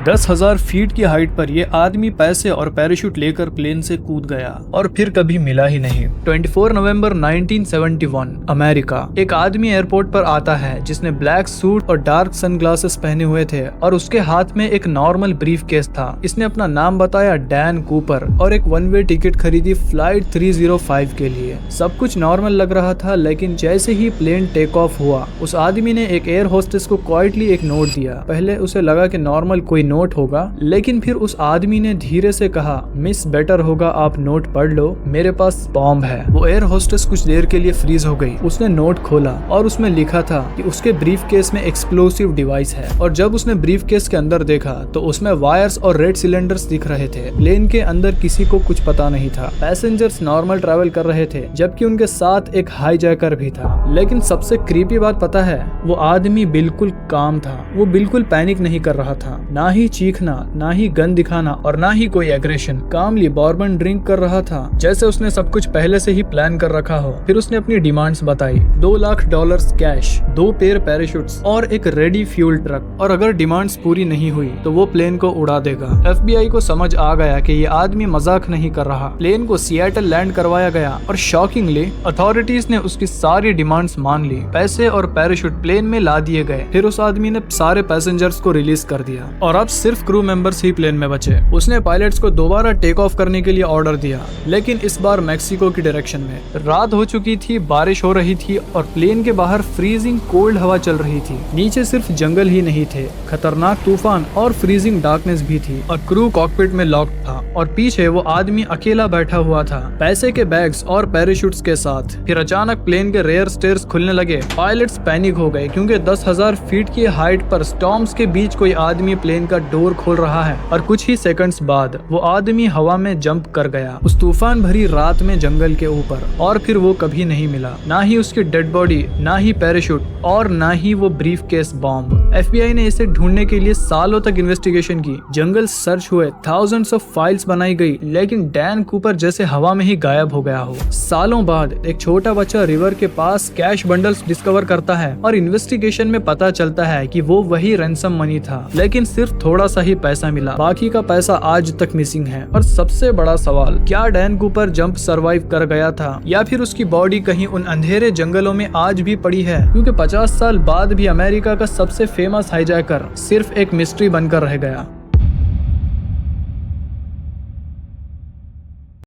10,000 feet की height पर ये आदमी पैसे और पैराशूट लेकर प्लेन से कूद गया और फिर कभी मिला ही नहीं। 24 नवंबर 1971 अमेरिका। एक आदमी एयरपोर्ट पर आता है जिसने ब्लैक सूट और डार्क सनग्लासेस पहने हुए थे और उसके हाथ में एक नॉर्मल ब्रीफ केस था। इसने अपना नाम बताया डैन कूपर और एक वन वे टिकट खरीदी फ्लाइट 305 के लिए। सब कुछ नॉर्मल लग रहा था, लेकिन जैसे ही प्लेन टेक ऑफ हुआ उस आदमी ने एक एयर होस्टेस को क्वाइटली एक नोट दिया। पहले उसे लगा कि नॉर्मल कोई नोट होगा, लेकिन फिर उस आदमी ने धीरे से कहा, मिस बेटर होगा आप नोट पढ़ लो, मेरे पास बॉम्ब है। वो एयर होस्टेस कुछ देर के लिए फ्रीज हो गई। उसने नोट खोला और उसमें लिखा था कि उसके ब्रीफ केस में एक्सप्लोसिव डिवाइस है। और जब उसने ब्रीफ केस के अंदर देखा तो उसमें वायर्स और रेड सिलेंडर्स दिख रहे थे। प्लेन के अंदर किसी को कुछ पता नहीं था। पैसेंजर्स नॉर्मल ट्रैवल कर रहे थे, जबकि उनके साथ एक हाईजैकर भी था। लेकिन सबसे क्रीपी बात पता है, वो आदमी बिल्कुल काम था। वो बिल्कुल पैनिक नहीं कर रहा था, ना ही चीखना, ना ही गन दिखाना और ना ही कोई एग्रेशन। कामली बॉर्बन ड्रिंक कर रहा था, जैसे उसने सब कुछ पहले से ही प्लान कर रखा हो। फिर उसने अपनी डिमांड्स बताई, $2 लाख कैश, 2 पेयर पैराशूट्स और एक रेडी फ्यूल ट्रक। और अगर डिमांड्स पूरी नहीं हुई तो वो प्लेन को उड़ा देगा। FBI को समझ आ गया कि ये आदमी मजाक नहीं कर रहा। प्लेन को सिएटल लैंड करवाया गया और शॉकिंगली अथॉरिटीज ने उसकी सारी डिमांड्स मान ली। पैसे और पैराशूट प्लेन में ला दिए गए। फिर उस आदमी ने सारे पैसेंजर्स को रिलीज कर दिया और अब सिर्फ क्रू मेंबर्स ही प्लेन में बचे। उसने पायलट्स को दोबारा टेक ऑफ करने के लिए ऑर्डर दिया, लेकिन इस बार मैक्सिको की डायरेक्शन में। रात हो चुकी थी, बारिश हो रही थी और प्लेन के बाहर फ्रीजिंग कोल्ड हवा चल रही थी। नीचे सिर्फ जंगल ही नहीं थे, खतरनाक तूफान और फ्रीजिंग डार्कनेस भी थी। और क्रू कॉकपिट में लॉक था और पीछे वो आदमी अकेला बैठा हुआ था, पैसे के बैग्स और पैराशूट्स के साथ। फिर अचानक प्लेन के रेयर स्टेयर्स खुलने लगे। पायलट्स पैनिक हो गए क्योंकि 10,000 फीट की हाइट पर स्टॉर्म्स के बीच कोई आदमी प्लेन का डोर खोल रहा है। और कुछ ही सेकंड्स बाद वो आदमी हवा में जंप कर गया उस तूफान भरी रात में जंगल के ऊपर। और फिर वो कभी नहीं मिला, ना ही उसकी डेड बॉडी, ना ही पैराशूट और ना ही वो ब्रीफ केस बॉम्ब। FBI ने इसे ढूंढने के लिए सालों तक इन्वेस्टिगेशन की। जंगल सर्च हुए, थाउजेंड्स ऑफ फाइल्स बनाई गई, लेकिन डैन कूपर जैसे हवा में ही गायब हो गया हो। सालों बाद एक छोटा बच्चा रिवर के पास कैश बंडल्स डिस्कवर करता है और इन्वेस्टिगेशन में पता चलता है कि वो वही रैंसम मनी था, लेकिन सिर्फ थोड़ा सा ही पैसा मिला। बाकी का पैसा आज तक मिसिंग है। और सबसे बड़ा सवाल, क्या डैन कूपर जंप सरवाइव कर गया था या फिर उसकी बॉडी कहीं उन अंधेरे जंगलों में आज भी पड़ी है? क्योंकि 50 साल बाद भी अमेरिका का सबसे फेमस हाईजैकर सिर्फ एक मिस्ट्री बनकर रह गया।